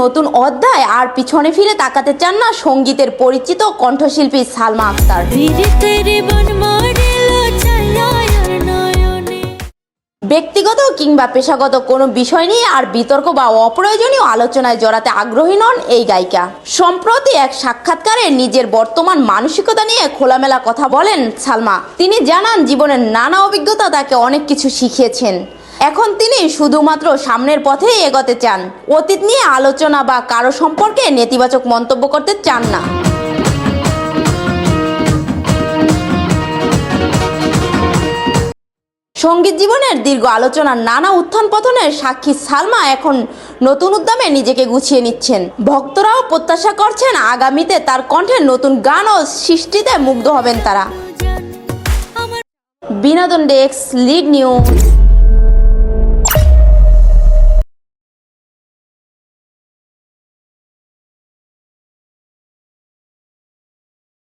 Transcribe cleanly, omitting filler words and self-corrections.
নতুন অধ্যায় আর পিছনে ফিরে তাকাতে চান না সঙ্গীতের পরিচিত কণ্ঠশিল্পী সালমা আক্তার। ব্যক্তিগত কিংবা পেশাগত কোনো বিষয় নিয়ে আর বিতর্ক বা অপ্রয়োজনীয় আলোচনায় জড়াতে আগ্রহী নন এই গায়িকা। সম্প্রতি এক সাক্ষাৎকারে নিজের বর্তমান মানসিকতা নিয়ে খোলামেলা কথা বলেন সালমা। তিনি জানান, জীবনের নানা অভিজ্ঞতা তাকে অনেক কিছু শিখিয়েছেন। এখন তিনি শুধুমাত্র সামনের পথেই এগোতে চান, অতীত নিয়ে আলোচনা বা কারো সম্পর্কে নেতিবাচক মন্তব্য করতে চান না। সঙ্গীত জীবনের দীর্ঘ আলোচনার নানা উত্থান পতনের সাক্ষী সালমা এখন নতুন উদ্যমে নিজেকে গুছিয়ে নিচ্ছেন। ভক্তরাও প্রত্যাশা করছেন আগামীতে তার কণ্ঠে নতুন গান ও সৃষ্টিতে মুগ্ধ হবেন তারা। বিনোদন ডেস্ক, লিড নিউজ।